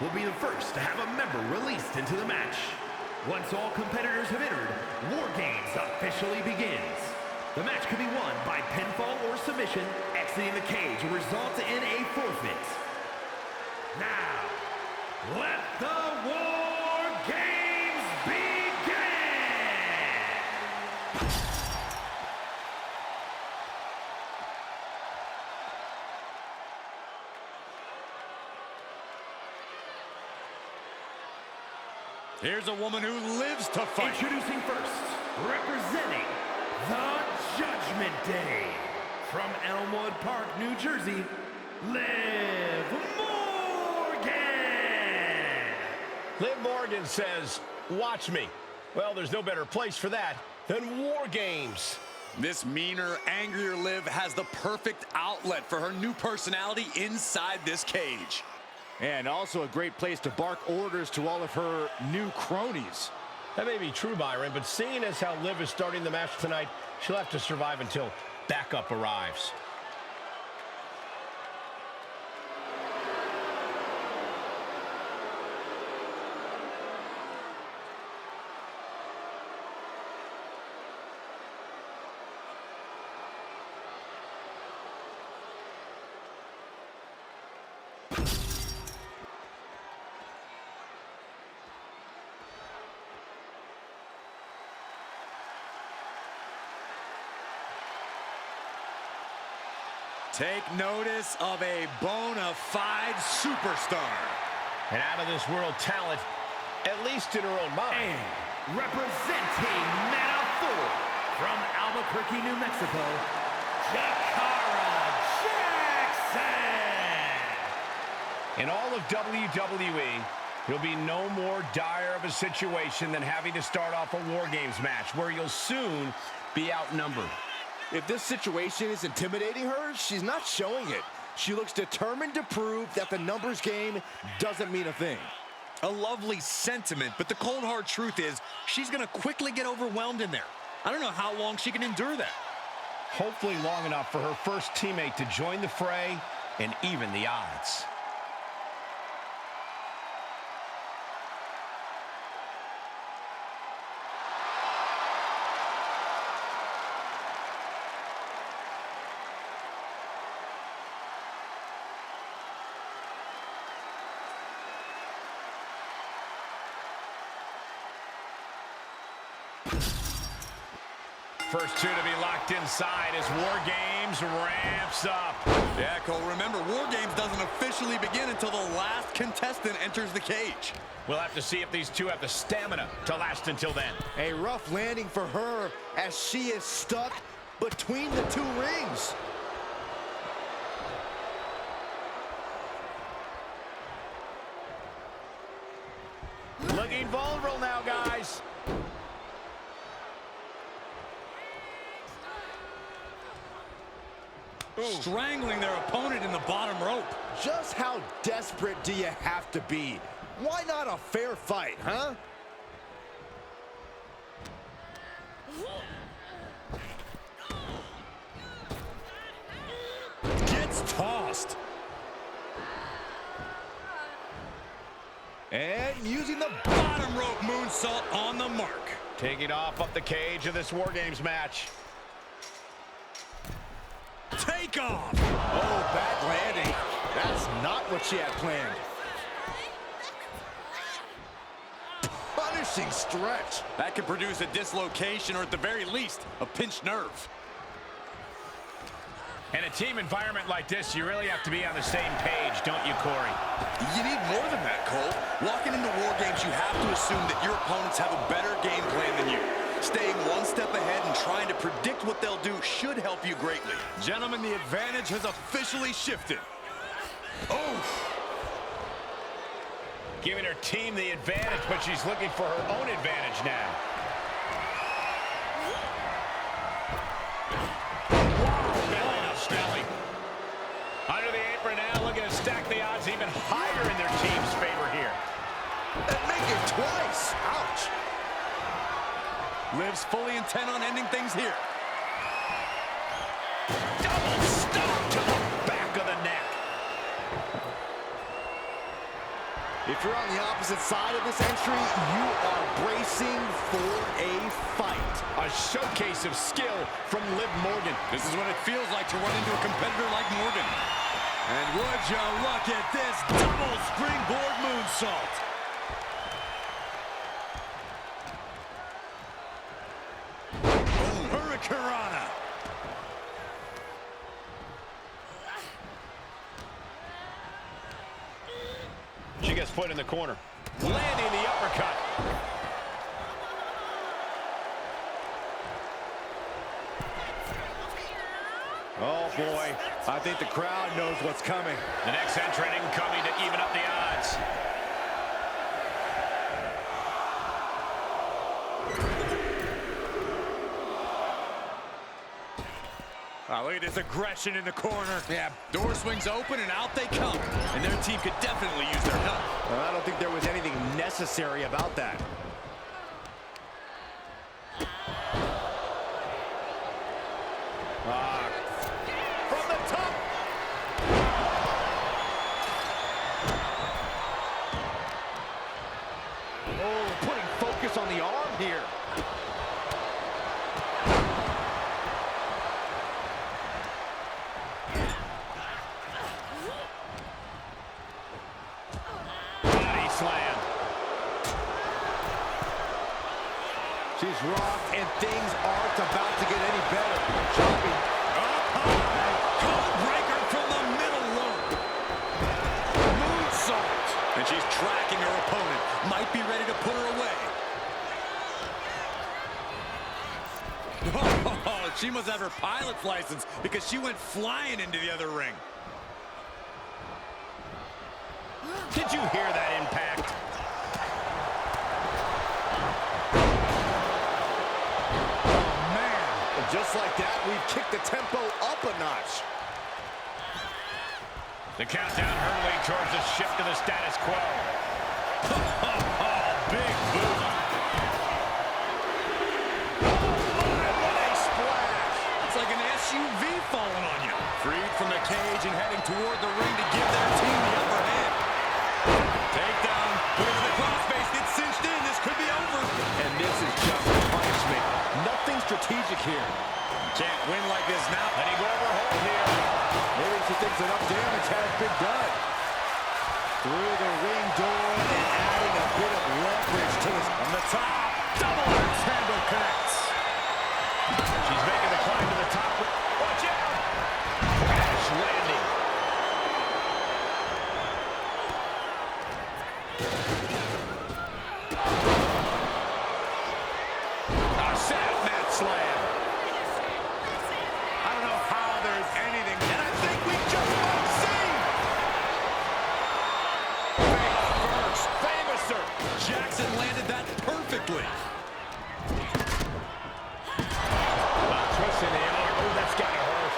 will be the first to have a member released into the match. Once all competitors have entered, War Games officially begins. The match can be won by pinfall or submission. Exiting the cage will result in a forfeit. Now, let the War Games begin! Here's a woman who lives to fight. Introducing first, representing the Judgment Day, from Elmwood Park, New Jersey, Liv Morgan! Liv Morgan says, watch me. Well, there's no better place for that than War Games. This meaner, angrier Liv has the perfect outlet for her new personality inside this cage. And also a great place to bark orders to all of her new cronies. That may be true, Byron, but seeing as how Liv is starting the match tonight, she'll have to survive until backup arrives. Take notice of a bona fide superstar. An out-of-this-world talent, at least in her own mind. And representing Meta-4 from Albuquerque, New Mexico, Jakara Jackson! In all of WWE, there'll be no more dire of a situation than having to start off a War Games match, where you'll soon be outnumbered. If this situation is intimidating her, she's not showing it. She looks determined to prove that the numbers game doesn't mean a thing. A lovely sentiment, but the cold hard truth is she's going to quickly get overwhelmed in there. I don't know how long she can endure that. Hopefully long enough for her first teammate to join the fray and even the odds. First two to be locked inside as War Games ramps up. Yeah, Cole, remember, War Games doesn't officially begin until the last contestant enters the cage. We'll have to see if these two have the stamina to last until then. A rough landing for her as she is stuck between the two rings. Looking vulnerable now, guys. Strangling their opponent in the bottom rope. Just how desperate do you have to be? Why not a fair fight, huh? Gets tossed. And using the Bottom rope moonsault on the mark. Taking off up the cage of this War Games match. Take off. Oh, bad landing. That's not what she had planned. Punishing stretch. That could produce a dislocation or at the very least, a pinched nerve. In a team environment like this, you really have to be on the same page, don't you, Corey? You need more than that, Cole. Walking into War Games, you have to assume that your opponents have a better game plan than you. Staying one step ahead and trying to predict what they'll do should help you greatly. Gentlemen, the advantage has officially shifted. Oh! Giving her team the advantage, but she's looking for her own advantage now. Under the apron now, looking to stack the odds even higher in their team's favor here. And make it twice. Ouch. Liv's fully intent on ending things here. Double stomp to the back of the neck. If you're on the opposite side of this entry, you are bracing for a fight. A showcase of skill from Liv Morgan. This is what it feels like to run into a competitor like Morgan. And would you look at this double springboard moonsault. Hurricanrana. She gets put in the corner. Landing the uppercut. Oh, boy. I think the crowd knows what's coming. The next entrant coming to even up the odds. Oh, look at this aggression in the corner. Yeah, door swings open and out they come. And their team could definitely use their help. I don't think there was anything necessary about that. From the top. Oh, putting focus on the arm here. Slam. She's rocked, and things aren't about to get any better. Choppy. Up high. Code breaker from the middle rope. Moonsault. And she's tracking her opponent. Might be ready to put her away. Oh, she must have her pilot's license because she went flying into the other ring. Did you hear that impact? Oh, man. And just like that, we've kicked the tempo up a notch. The countdown hurtling towards a shift to the status quo. Big boot. What a splash. It's like an SUV falling on you. Freed from the cage and heading toward the ring to give their team the upper hand. Takedown. Look at the crossface. Gets cinched in. This could be over. And this is just punishment. Nothing strategic here. Can't win like this now. Letting go over hold here. Maybe she thinks enough damage has been done. Through the ring door and adding a bit of leverage to this. From the top. Double axe handle connects. She's making the climb to the top. Watch out! Crash landing. A set mat slam. I don't know how there's anything. And I think we just might see. Face first. Famouser. Jackson landed that perfectly. Twist in the arm. Oh, that's got to hurt.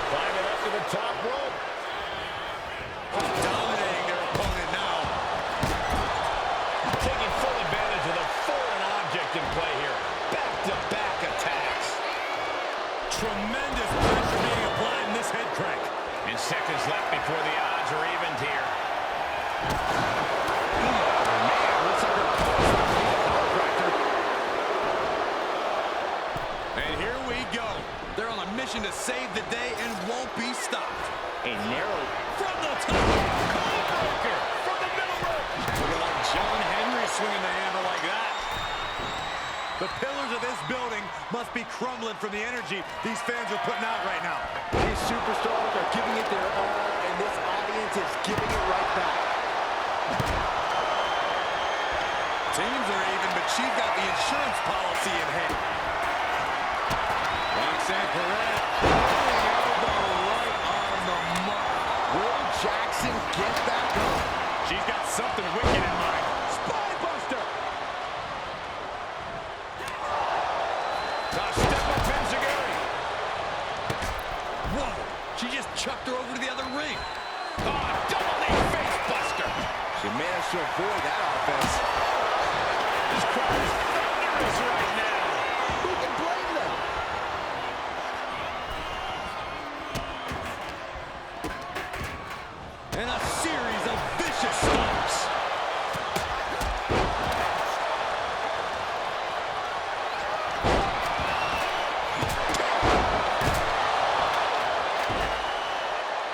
Climbing up to the top rope. Dominating their opponent now. Taking full advantage of the foreign object in play here. Back-to-back attacks. Tremendous pressure being applied in this head crank. And seconds left before the odds are evened here. And here we go. They're on a mission to save the day and won't be stopped. A narrow. From the top. Codebreaker from the middle rope. Looking like John Henry swinging the hammer like that. The pillars of this building must be crumbling from the energy these fans are putting out right now. These superstars are giving it their all, and this audience is giving it right back. Teams are even, but she's got the insurance policy in hand. Roxanne Perez, elbow right on the mark. Will Jackson get back up? She's got something wicked in mind. Spinebuster! Step up Enziguri. Whoa, she just chucked her over to the other ring. Double knee face buster. She managed to avoid that offense. This crowd is thunderous right now. Who can blame them? And a series of vicious stomps.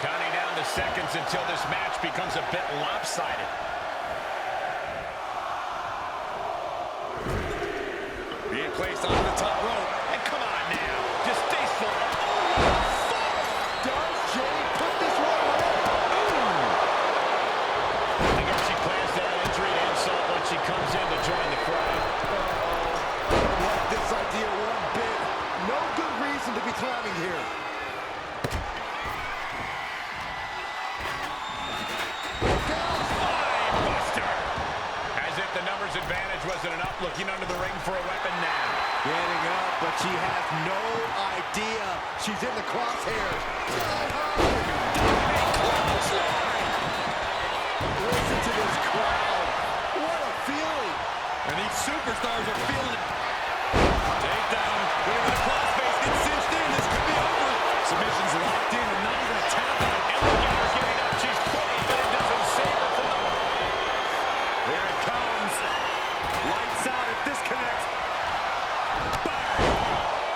Counting down the seconds until this match becomes a bit lopsided. Being placed onto the top rope. And come on now. Distasteful. Does Jade put this one away? I guess she plans to add injury to insult when she comes in to join the fray. I don't like this idea one bit. No good reason to be clowning here. Buster. As if the numbers advantage wasn't enough, looking under the ring for a weapon now. Getting up, but she has no idea she's in the crosshairs. Listen to this crowd. What a feeling. And these superstars are feeling it. Takedown. Going to the crossface. Gets cinched in. This could be over. Submission's locked in and not even a tap out. And look at her giving up. She's quitting, but it doesn't save her from the... Here it comes. Lights out if this connects.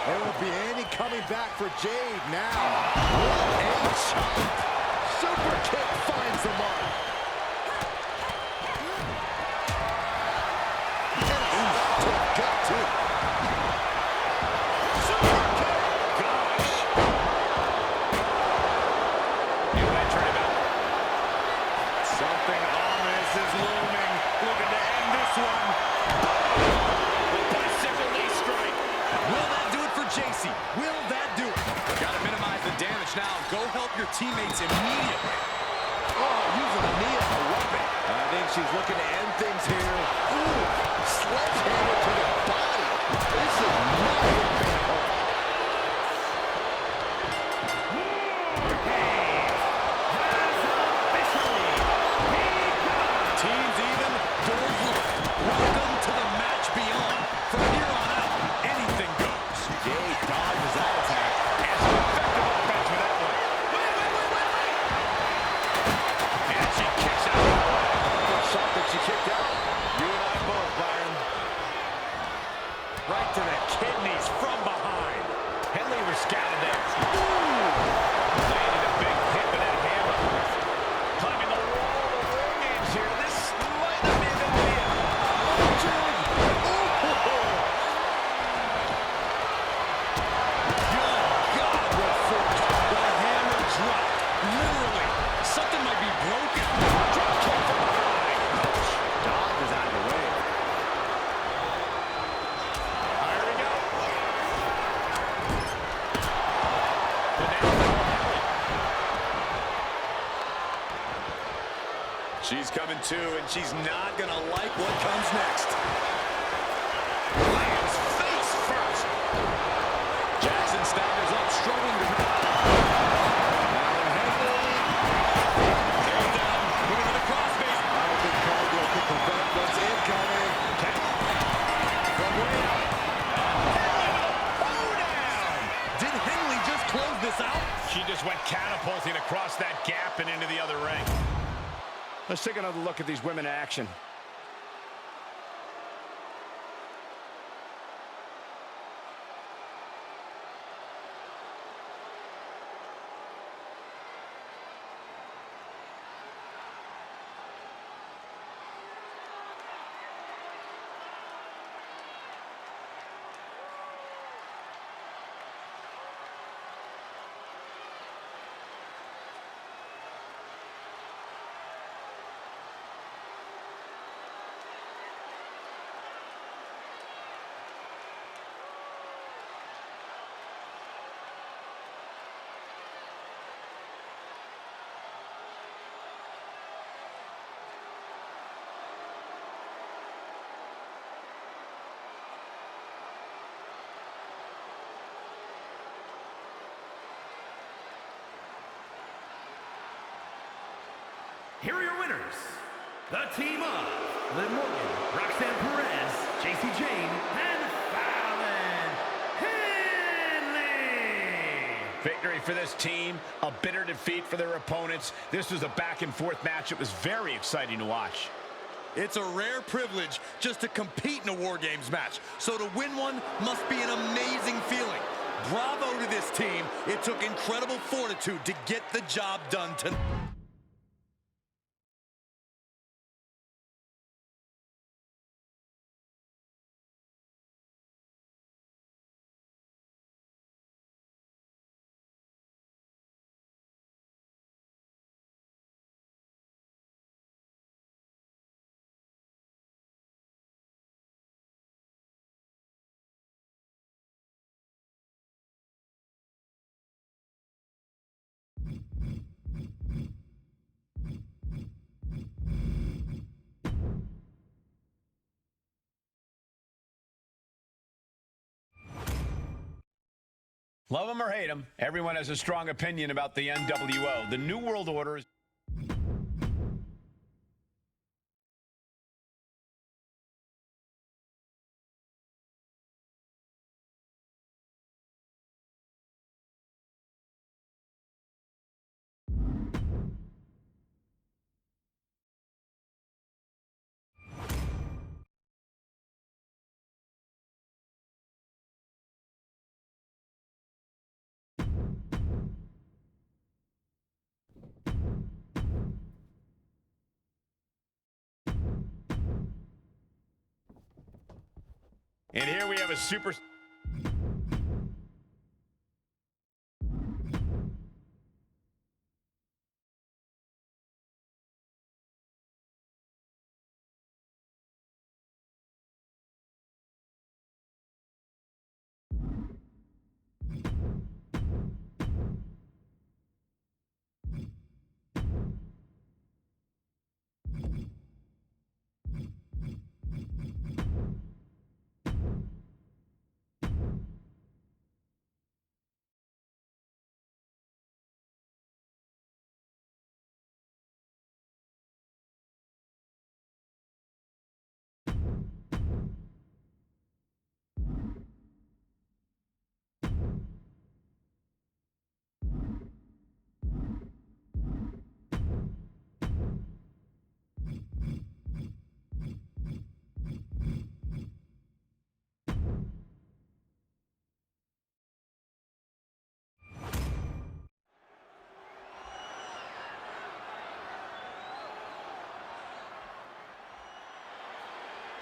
There won't be any coming back for Jade now. What a chop. Super kick finds the mark. Got to. Super kick. Gosh. New entrant about. Something ominous is looming. Looking to end this one. Bicycle knee strike. Will that do it for JC? Will that do it? Gotta minimize the damage now. Go help your teammates immediately. Oh, using the knee as a weapon. I think she's looking to end things here. Ooh, sledgehammer to the body. This is not a bad hold. Teams even, doors locked. Welcome to the match beyond. From here on out, anything goes. Jade dodges that attack. And some effective offense with that one. And she kicks out. Shot that she kicked out. You and I both, Byron. Right to the kidneys from behind. Henley was scouted there. Landing a big hit with that hammer. Climbing the wall of the War Games here. This might not be a good idea. God, what force. The hammer dropped. Literally. Something might be broken. Drop kick from behind. Dodge is out of the way. Here we go. But now Henley. She's coming too, and she's not going to like what comes next. Lands face first. Jackson staggers up, struggling to... Taken down, moving to the crossface. I don't think Caldwell could prevent what's incoming. From way out. Did Henley just close this out? She just went catapulting across that gap and into the other ring. Let's take another look at these women in action. Here are your winners, the team of Liv Morgan, Roxanne Perez, JC Jane, and Fallon Henley. Victory for this team, a bitter defeat for their opponents. This was a back-and-forth match. It was very exciting to watch. It's a rare privilege just to compete in a War Games match. So to win one must be an amazing feeling. Bravo to this team. It took incredible fortitude to get the job done tonight. Love them or hate them, everyone has a strong opinion about the NWO. The New World Order is... And here we have a super...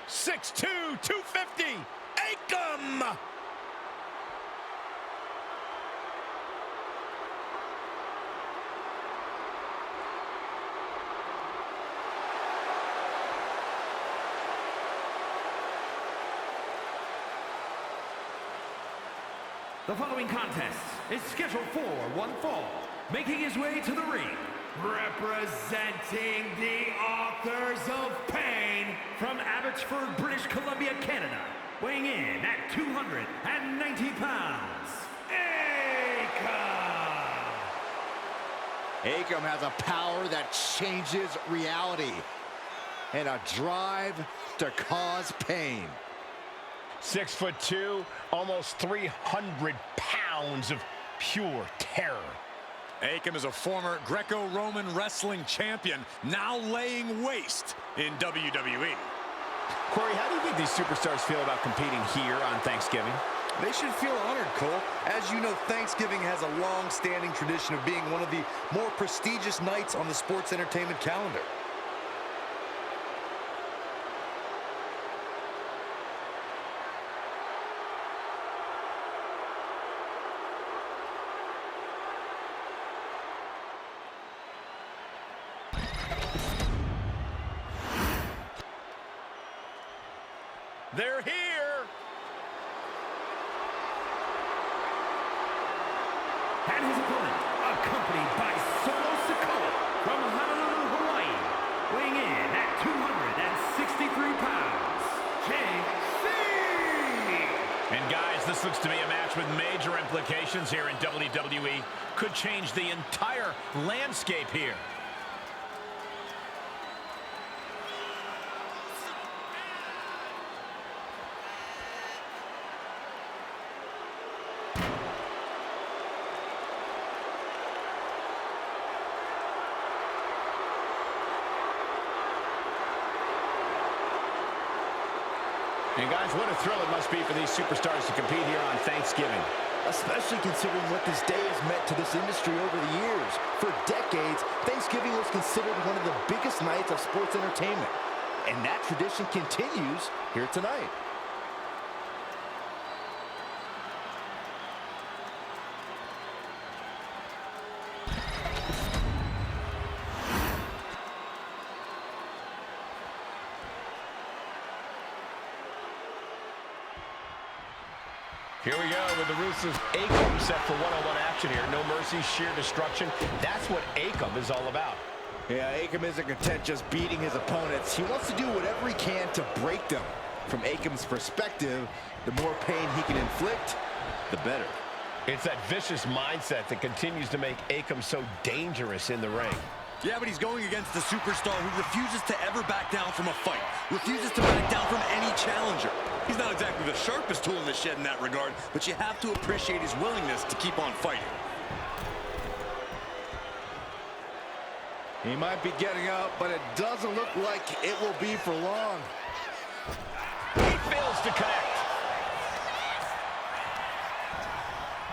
.6'2", 250, Akam! The following contest is scheduled for one fall, making his way to the ring, representing the Authors of Pain from Abbotsford, British Columbia, Canada, weighing in at 290 pounds, Akam! Akam has a power that changes reality and a drive to cause pain. 6'2", almost 300 pounds of pure terror. Akam is a former Greco-Roman wrestling champion, now laying waste in WWE. Corey, how do you think these superstars feel about competing here on Thanksgiving? They should feel honored, Cole. As you know, Thanksgiving has a long-standing tradition of being one of the more prestigious nights on the sports entertainment calendar. They're here! And his opponent, accompanied by Solo Sikoa from Honolulu, Hawaii, weighing in at 263 pounds, JC! And guys, this looks to be a match with major implications here in WWE. Could change the entire landscape here. And guys, what a thrill it must be for these superstars to compete here on Thanksgiving. Especially considering what this day has meant to this industry over the years. For decades, Thanksgiving was considered one of the biggest nights of sports entertainment. And that tradition continues here tonight. Here we go with the Ruthless Akam set for one-on-one action here. No mercy, sheer destruction. That's what Akam is all about. Yeah, Akam isn't content just beating his opponents. He wants to do whatever he can to break them. From Akam's perspective, the more pain he can inflict, the better. It's that vicious mindset that continues to make Akam so dangerous in the ring. Yeah, but he's going against the superstar who refuses to ever back down from a fight, refuses to back down from any challenger. He's not exactly the sharpest tool in the shed in that regard, but you have to appreciate his willingness to keep on fighting. He might be getting up, but it doesn't look like it will be for long. He fails to connect.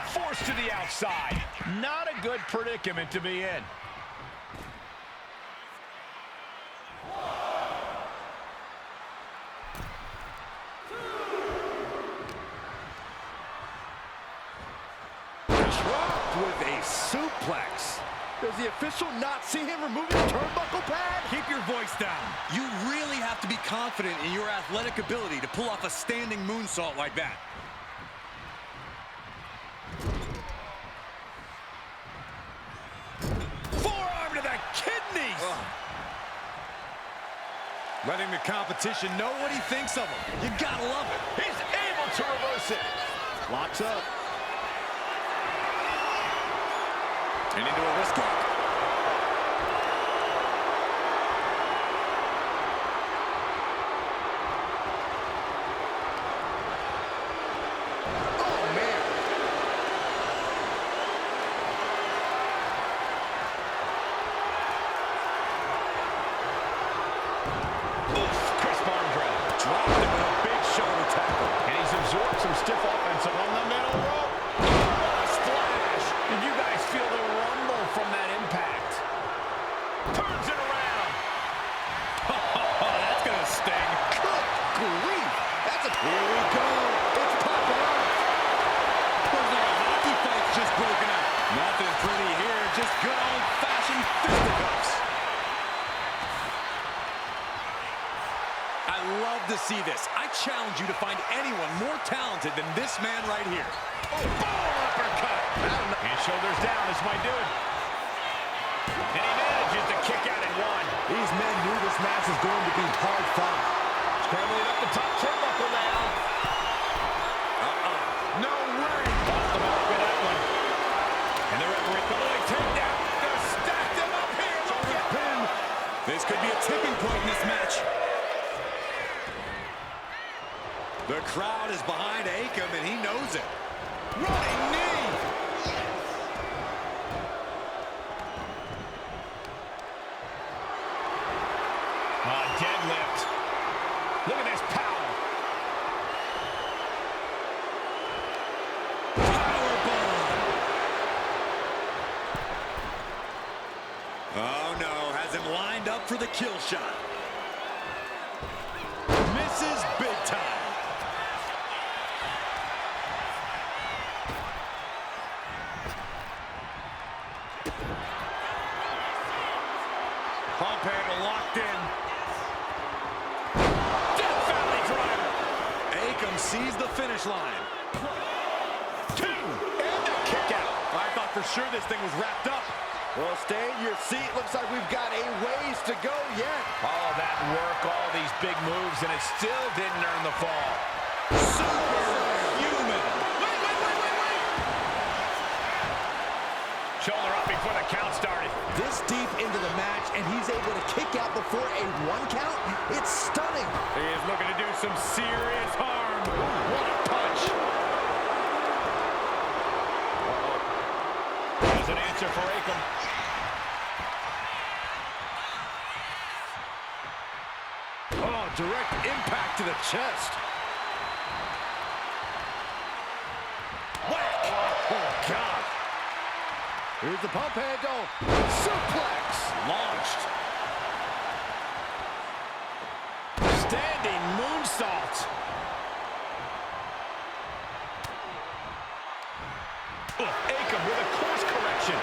Forced to the outside. Not a good predicament to be in. With a suplex. Does the official not see him removing the turnbuckle pad? Keep your voice down. You really have to be confident in your athletic ability to pull off a standing moonsault like that. Forearm to the kidneys. Letting the competition know what he thinks of him. You gotta love it. He's able to reverse it. Locks up. And into a wrist lock. Oh, man. Oof, crisp arm drag. Dropped him with a big shoulder tackle. And he's absorbed some stiff offense on the middle rope. Oh, splash. Did you guys feel the rumble from that impact? Turns it around. Oh, that's gonna sting. Good grief. That's a... Here we go. It's popping off. Looks like a hockey fight's just broken out. Nothing pretty here, just good old-fashioned fisticuffs. I love to see this. I challenge you to find anyone more talented than this man right here. Oh, boom, uppercut. And shoulders down, this might do it. And he manages to kick out at one. These men knew this match was going to be hard fought. Scrambling up the top turnbuckle now. No way. Off the mark with that one. And the referee calling takedown. They're stacked him up here. Look at him. This could be a tipping point in this match. The crowd is behind Akam, and he knows it. Running knee. Deadlift. Look at this power. Powerbomb. Oh, no. Has him lined up for the kill shot. Misses big time. Pump handle locked in. Death Valley driver. Akam sees the finish line. 2. And a kick out. I thought for sure this thing was wrapped up. Well, stay in your seat. Looks like we've got a ways to go yet. All that work, all these big moves, and it still didn't earn the fall. Superhuman. Wait. Shoulder up before the count started. This deep into the match, and he's able to kick out before a 1 count? It's stunning. He is looking to do some serious harm. What a punch. There's an answer for Akam. Oh, direct impact to the chest. Whack! Oh, God. Here's the pump handle. Suplex. Launched. Standing moonsault. Akam with a course correction.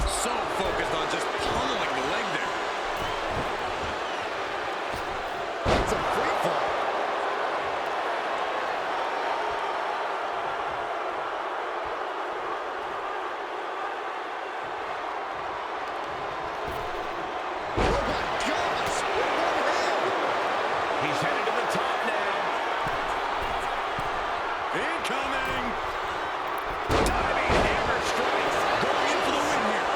So focused on just pummeling the leg there. That's a free fall. Oh my gosh! With one hand. He's headed to the top now. Incoming! Diving hammer strikes. Going in for the win here.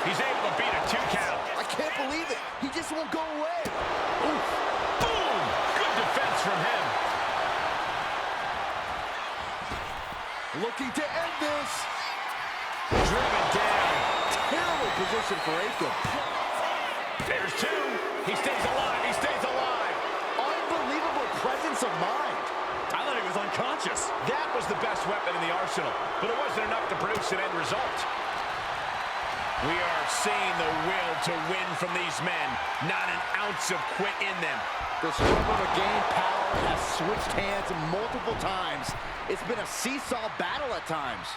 He's able to beat a 2 count. I can't believe it. He just won't go away. Oof. Boom! Good defense from him. Looking to end this. Driven down. Terrible position for Akam. There's 2. He stays alive. He stays alive. Unbelievable presence of mind. I thought he was unconscious. That was the best weapon in the arsenal, but it wasn't enough to produce an end result. We are seeing the will to win from these men. Not an ounce of quit in them. The struggle to gain power has switched hands multiple times. It's been a seesaw battle at times.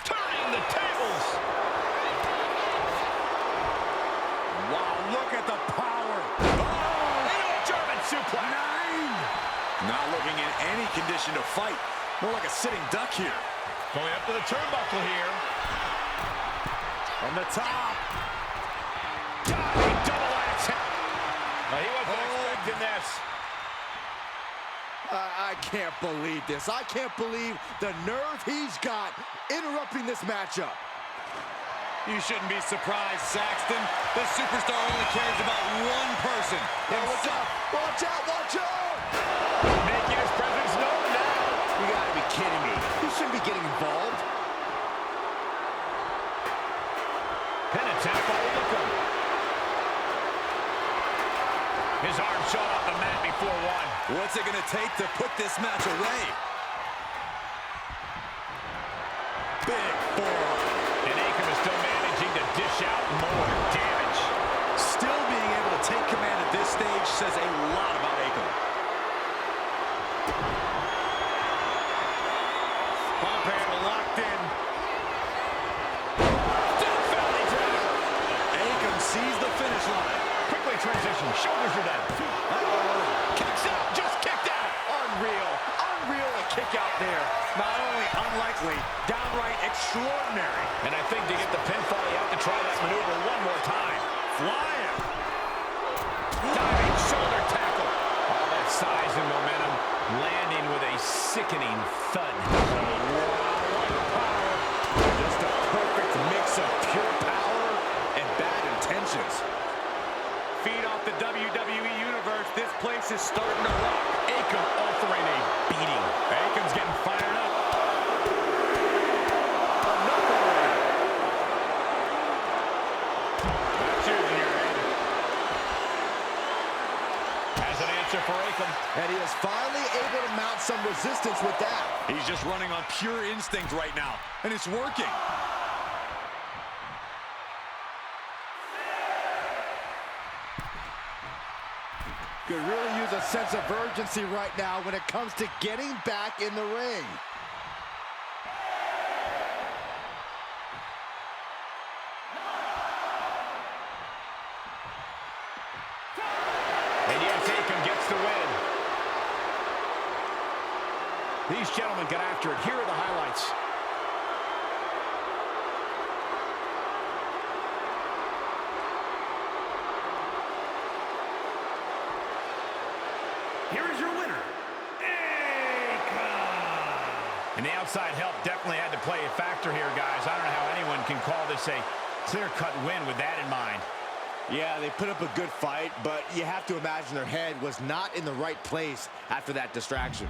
Turning the tables. Wow, look at the power. Into a German suplex. 9! Not looking in any condition to fight. More like a sitting duck here. Going up to the turnbuckle here. From the top. Diving double axe. He wasn't expecting this. I can't believe this. I can't believe the nerve he's got interrupting this matchup. You shouldn't be surprised, Saxton. The superstar only cares about one person. Watch out! Watch out! Watch out! Making his presence known now. You gotta be kidding me. You shouldn't be getting involved. Pin attack on Akam. His arm shot off the mat before 1. What's it gonna take to put this match away? Big forearm. And Akam is still managing to dish out more damage. Still being able to take command at this stage says a lot about Akam. Pump handle locked in. Death Valley drop. Akam sees the finish line. Quickly transition. Shoulders are down. Kicks out. Just kicked out. Unreal. Unreal a kick out there. Not only unlikely, downright extraordinary. And I think to get the pinfall, you have to try that maneuver one more time. Flying. Diving shoulder tackle. All that size and momentum landing with a sickening thud. Just a perfect mix of pure power and bad intentions. Feed off the WWE Universe. This place is starting to rock. Akam offering a beating. Akam's getting fired up. As an answer for Akam. And he is finally able to mount some resistance with that. He's just running on pure instinct right now, and it's working. Could really use a sense of urgency right now when it comes to getting back in the ring. And yes, Akam gets the win. These gentlemen got after it. Here are the highlights. Here is your winner, Akam. And the outside help definitely had to play a factor here, guys. I don't know how anyone can call this a clear-cut win with that in mind. Yeah, they put up a good fight, but you have to imagine their head was not in the right place after that distraction.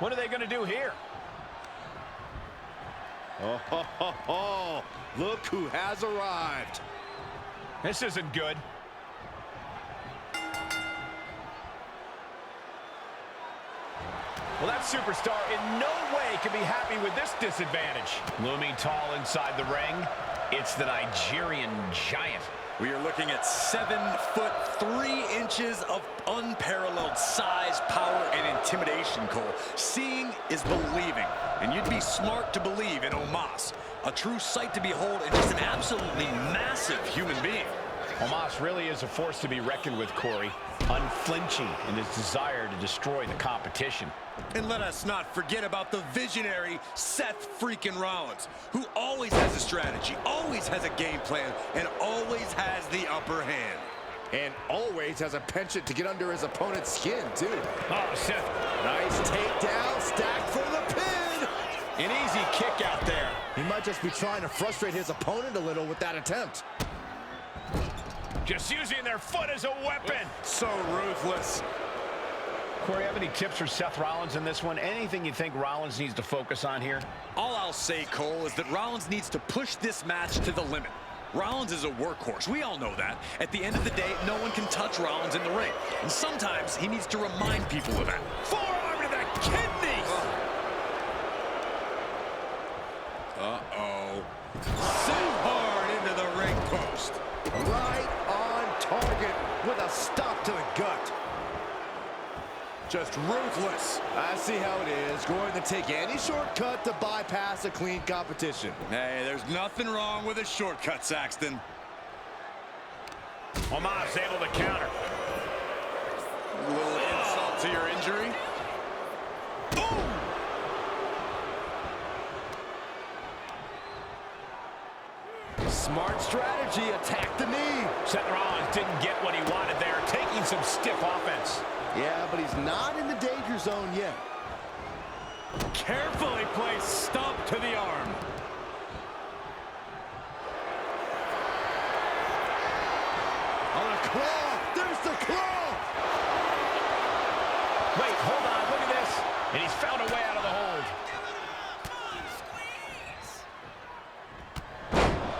What are they going to do here? Oh, ho, ho, ho. Look who has arrived. This isn't good. Well, that superstar in no way can be happy with this disadvantage. Looming tall inside the ring, it's the Nigerian Giant. We are looking at 7'3" of unparalleled size, power, and intimidation, Cole. Seeing is believing, and you'd be smart to believe in Omos. A true sight to behold and just an absolutely massive human being. Omos really is a force to be reckoned with, Corey. Unflinching in his desire to destroy the competition. And let us not forget about the visionary Seth freaking Rollins, who always has a strategy, always has a game plan, and always has the upper hand. And always has a penchant to get under his opponent's skin, too. Oh, Seth. Nice takedown, stacked for the pin. An easy kick out there. He might just be trying to frustrate his opponent a little with that attempt. Just using their foot as a weapon. So ruthless. Corey, have any tips for Seth Rollins in this one? Anything you think Rollins needs to focus on here? All I'll say, Cole, is that Rollins needs to push this match to the limit. Rollins is a workhorse. We all know that. At the end of the day, no one can touch Rollins in the ring. And sometimes he needs to remind people of that. Forearm to the kidneys! Uh-oh. So hard into the ring post. Right on target with a stop to the gut. Just ruthless. I see how it is. Going to take any shortcut to bypass a clean competition. Hey, there's nothing wrong with a shortcut, Saxton. Omos able to counter. A little insult to your injury. Boom! Smart strategy, attack the knee. Seth Rollins didn't get what he wanted there, taking some stiff offense. Yeah, but he's not in the danger zone yet. Carefully placed stomp to the arm. On a claw, there's the claw. Wait, hold on, look at this. And he's found a way out of the hold.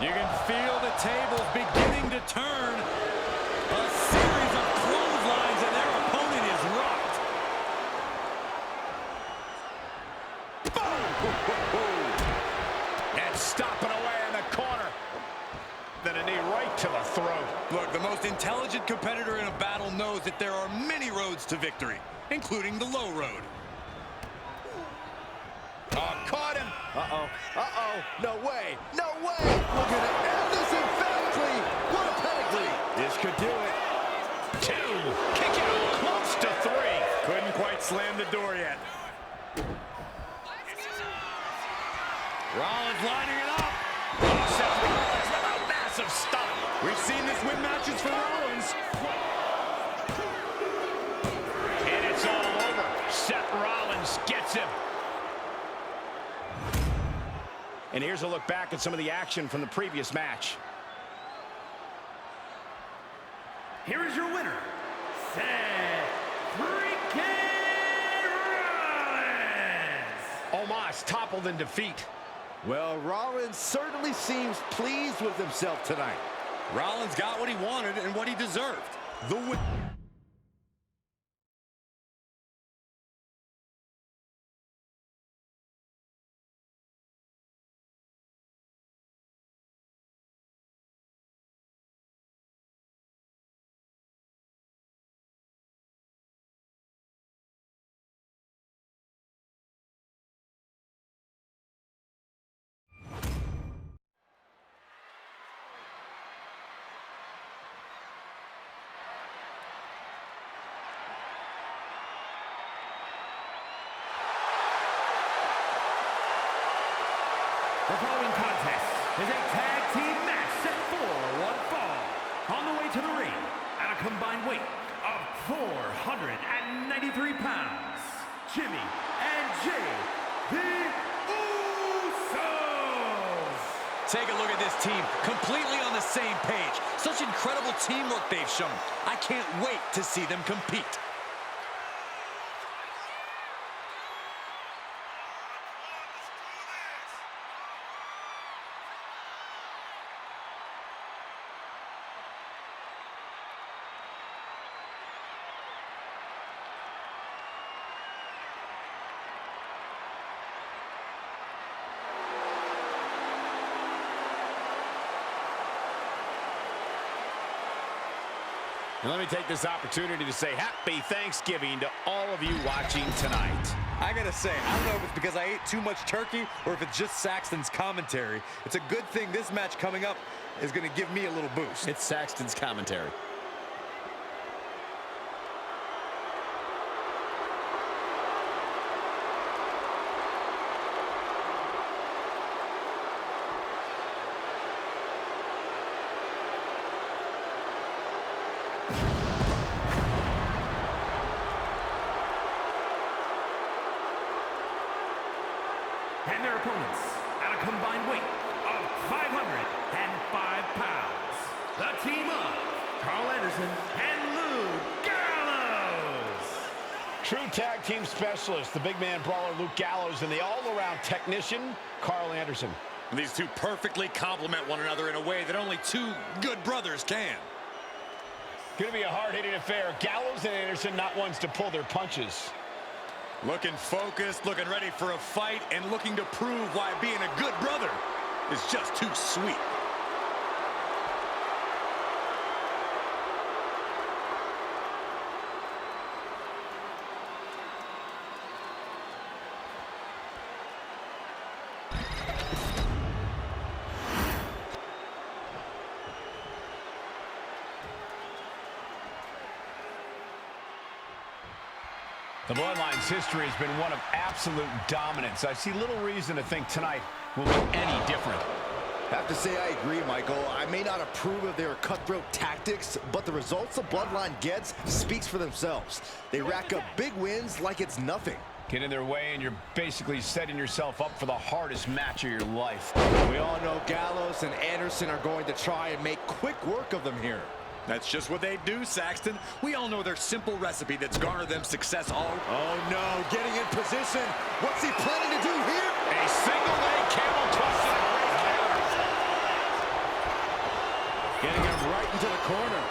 You can feel the tables beginning to turn. A series of clotheslines and their opponent is rocked. Boom! And stopping away in the corner. Then a knee right to the throat. Look, the most intelligent competitor in a battle knows that there are many roads to victory, including the low road. Oh, caught him. Uh-oh, uh-oh, no way, no way. We're gonna end this emphatically. What a pedigree. This could do it. 2. Kick out close to 3. Couldn't quite slam the door yet. Rollins lining it up. Oh, Seth Rollins with a massive stomp. We've seen this win matches for Rollins. And it's all over. Seth Rollins gets him. And here's a look back at some of the action from the previous match. Here is your winner, Seth freaking Rollins. Omos toppled in defeat. Well, Rollins certainly seems pleased with himself tonight. Rollins got what he wanted and what he deserved. The win. The following contest is a tag team match set for one fall. On the way to the ring, at a combined weight of 493 pounds, Jimmy and Jay, the Usos. Take a look at this team, completely on the same page. Such incredible teamwork they've shown. I can't wait to see them compete. And let me take this opportunity to say happy Thanksgiving to all of you watching tonight. I gotta say, I don't know if it's because I ate too much turkey or if it's just Saxton's commentary. It's a good thing this match coming up is gonna give me a little boost. It's Saxton's commentary. And their opponents, at a combined weight of 505 pounds, the team of Carl Anderson and Luke Gallows. True tag team specialist, the big man brawler Luke Gallows, and the all-around technician, Carl Anderson. These two perfectly complement one another in a way that only two good brothers can. Going to be a hard-hitting affair. Gallows and Anderson not ones to pull their punches. Looking focused, looking ready for a fight, and looking to prove why being a good brother is just too sweet. The Bloodline's history has been one of absolute dominance. I see little reason to think tonight will be any different. Have to say I agree, Michael. I may not approve of their cutthroat tactics, but the results the Bloodline gets speaks for themselves. They rack up big wins like it's nothing. Get in their way and you're basically setting yourself up for the hardest match of your life. We all know Gallows and Anderson are going to try and make quick work of them here. That's just what they do, Saxton. We all know their simple recipe that's garnered them success all. Oh no, getting in position. What's he planning to do here? A single leg camel toss. Getting him right into the corner.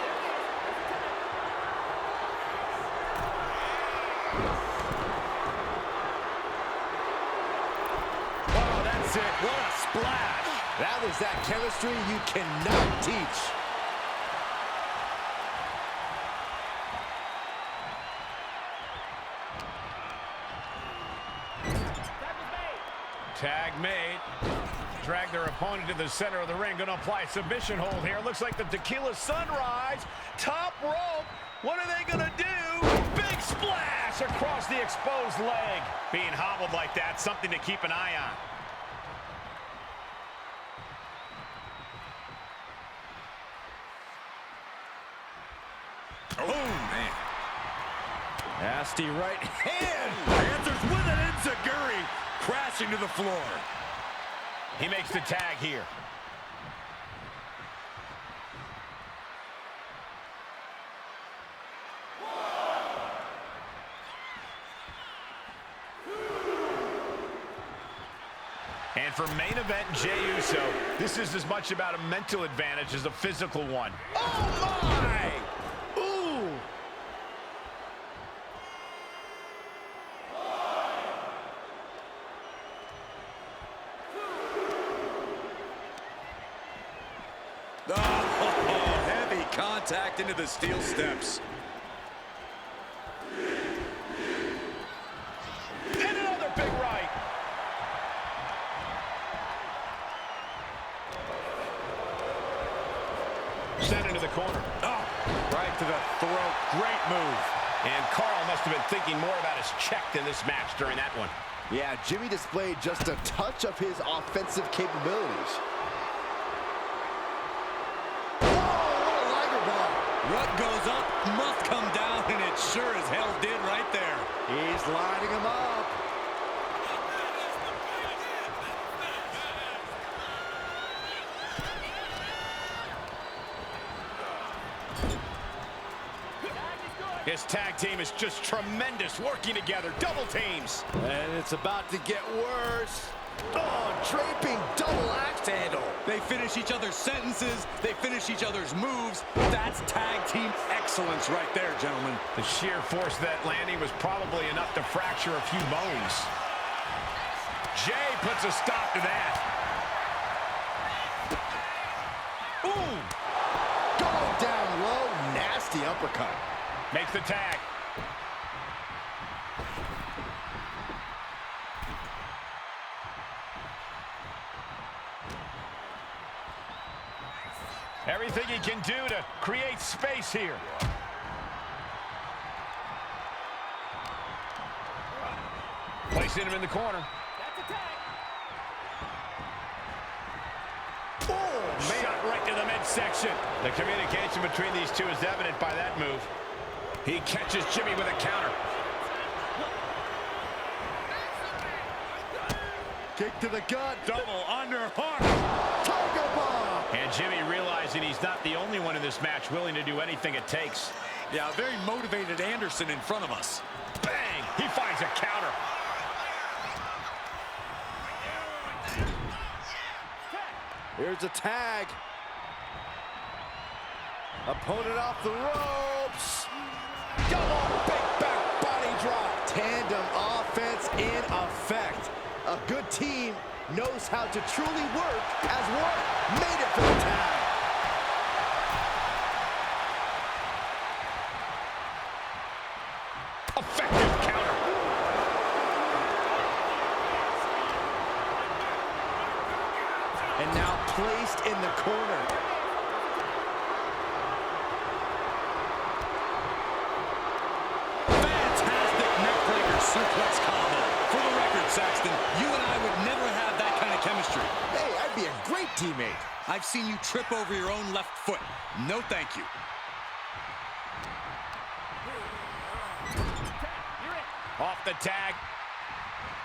Oh, that's it. What a splash. That was that chemistry you cannot teach. Tag made. Drag their opponent to the center of the ring. Going to apply a submission hold here. Looks like the Tequila Sunrise. Top rope. What are they going to do? Big splash across the exposed leg. Being hobbled like that, something to keep an eye on. Oh, man. Nasty right hand. Answers with an enziguri, crashing to the floor. He makes the tag here. And for main event Jey Uso, this is as much about a mental advantage as a physical one. Oh my! Ooh! Oh, heavy contact into the steel steps. And another big right. Sent into the corner. Oh, right to the throat. Great move. And Carl must have been thinking more about his check than this match during that one. Yeah, Jimmy displayed just a touch of his offensive capabilities. What goes up must come down, and it sure as hell did right there. He's lining him up. His tag team is just tremendous, working together, double teams. And it's about to get worse. Oh, draping double axe handle. They finish each other's sentences. They finish each other's moves. That's tag team excellence right there, gentlemen. The sheer force of that landing was probably enough to fracture a few bones. Jey puts a stop to that. Ooh! Going down low, nasty uppercut. Makes the tag. Everything he can do to create space here. Placing him in the corner. Oh, shot right to the midsection. The communication between these two is evident by that move. He catches Jimmy with a counter. Kick to the gut. Double underhook. Tiger bomb. And Jimmy realizing he's not the only one in this match willing to do anything it takes. Yeah, a very motivated Anderson in front of us. Bang! He finds a counter. Here's a tag. Opponent off the ropes. Double big back body drop. Tandem offense in effect. A good team knows how to truly work as one. Made it for the tag. Effective counter. And now placed in the corner. Fantastic neckbreaker suplex combo. For the record, Saxton, you and I would never have that kind of chemistry. Hey, I'd be a great teammate. I've seen you trip over your own left foot. No thank you. Off the tag.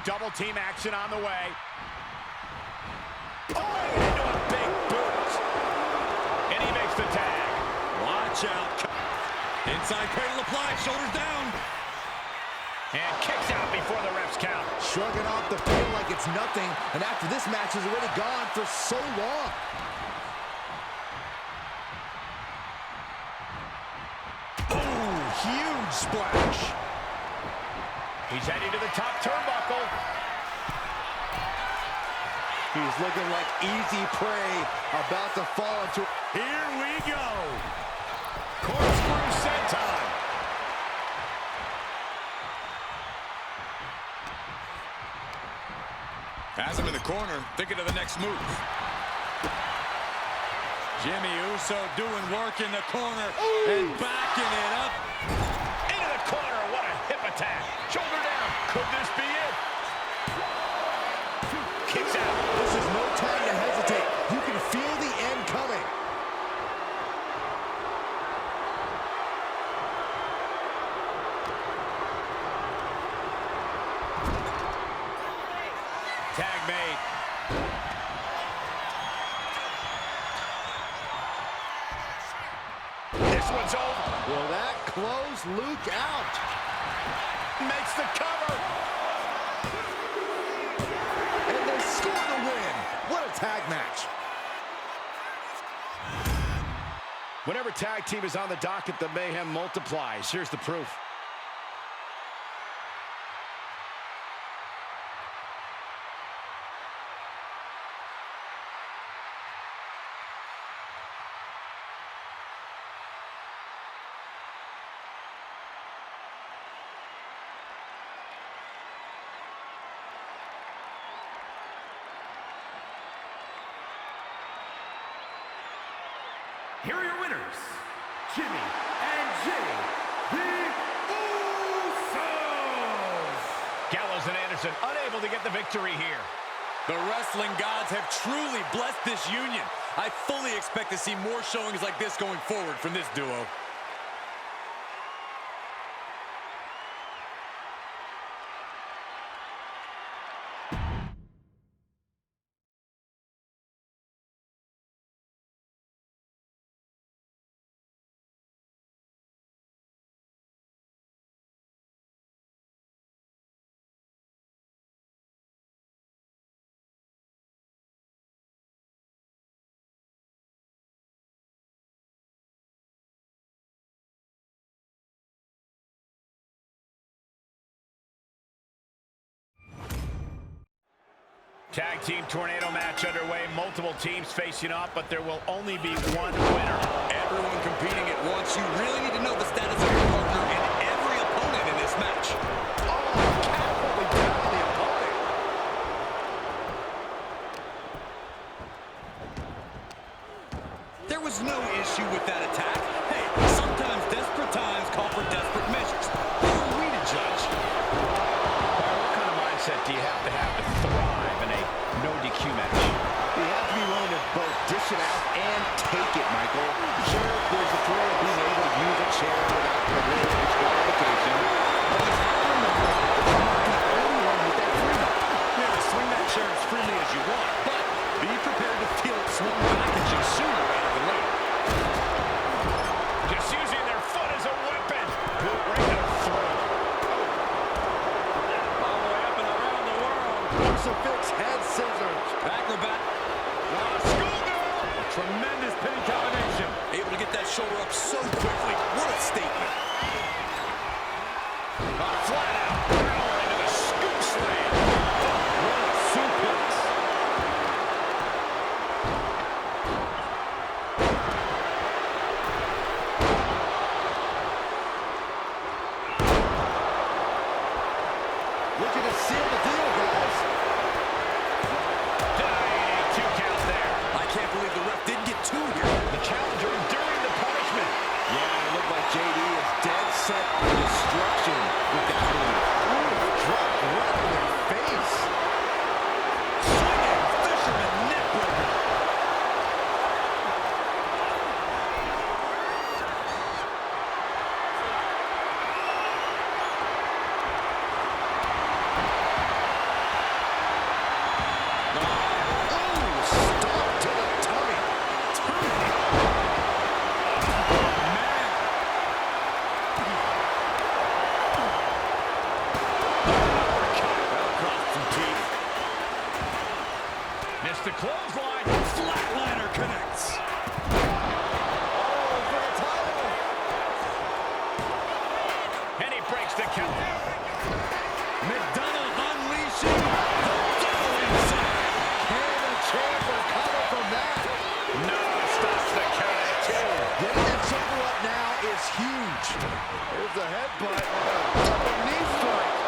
Double team action on the way. Oh, into a big boot. And he makes the tag. Watch out. Inside cradle applied, shoulders down. And kicks out before the refs count. Shrugging off the pain like it's nothing. And after this match has already gone for so long. Ooh, huge splash. He's heading to the top turnbuckle. He's looking like easy prey, about to fall into... Here we go. Corkscrew senton. Has him in the corner, thinking of the next move. Jimmy Uso doing work in the corner. Ooh. And backing it up. Into the corner. What a hip attack. Shoulder down. Could this be it? Kicks out. This is no time to hesitate. You can feel the end coming. Tag made. This one's over. Will that close Luke out? Makes the cover. And they score the win. What a tag match. Whenever tag team is on the docket, the mayhem multiplies. Here's the proof. Here are your winners, Jimmy and Jay, the Usos. Gallows and Anderson unable to get the victory here. The wrestling gods have truly blessed this union. I fully expect to see more showings like this going forward from this duo. Tag team tornado match underway. Multiple teams facing off, but there will only be one winner. Everyone competing at once, you really need to know the status of your partner and every opponent in this match. Oh, catapulting down on the opponent. There was no issue with that attack. Hey, sometimes desperate times call for desperate measures. Who are we to judge? What kind of mindset do you have to thrive in a no DQ match? You have to be willing to both dish it out and take it, Michael. Sure, there's a thrill of being able to use a chair without the risk of disqualification, but you have to remember that you're not the only one with that freedom. Yeah, swing that chair as freely as you want, but be prepared to feel it swung back at you sooner rather than later. Just using their foot as a weapon. Boot right to the throat. All the way up and around the world. Crucifix head scissors. Acrobat. Schoolgirl. A tremendous pinning combination. Able to get that shoulder up so quickly. What a statement. Flat out. Power into the scoop slam. What a suplex. Looking to seal the deal, guys. Diving 2 count there. I can't believe the ref didn't get 2 here. The challenger enduring the punishment. Yeah, it looked like JD is dead set on destruction with that move. Ooh, drop right in their face. Swinging fisherman neckbreaker. Ooh, stomp to the tummy. Missed the clothesline. Flatliner connects. Oh, for the title. And he breaks the count. McDonough unleashing the devil inside. Can the champ recover from that? No, stops the count at 2. Getting that shoulder up now is huge. There's a headbutt and a double knee strike.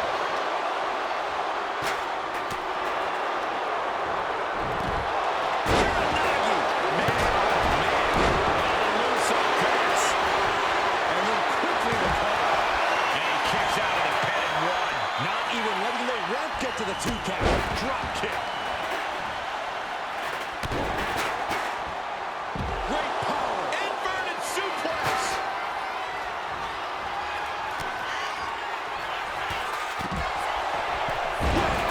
Get to the 2 count. Drop kick. Great power. Inverted suplex.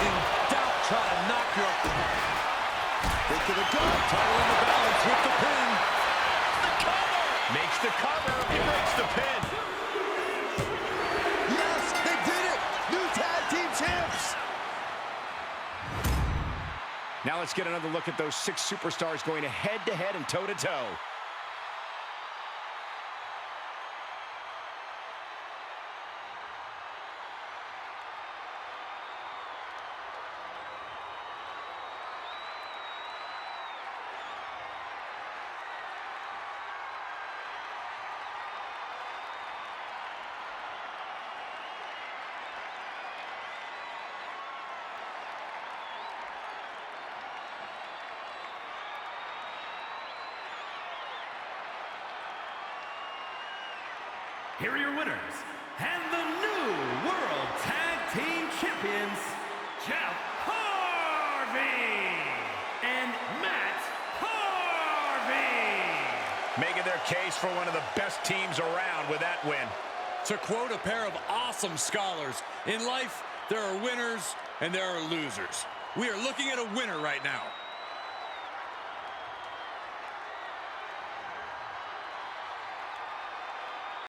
In doubt, try to knock you up. Kick to the gut. Title in the balance with the pin. The cover. Makes the cover. He breaks the pin. Yes, they did it. New tag team champs. Now let's get another look at those 6 superstars going head-to-head and toe-to-toe. Here are your winners, and the new World Tag Team Champions, Jeff Hardy and Matt Hardy. Making their case for one of the best teams around with that win. To quote a pair of awesome scholars, in life, there are winners and there are losers. We are looking at a winner right now.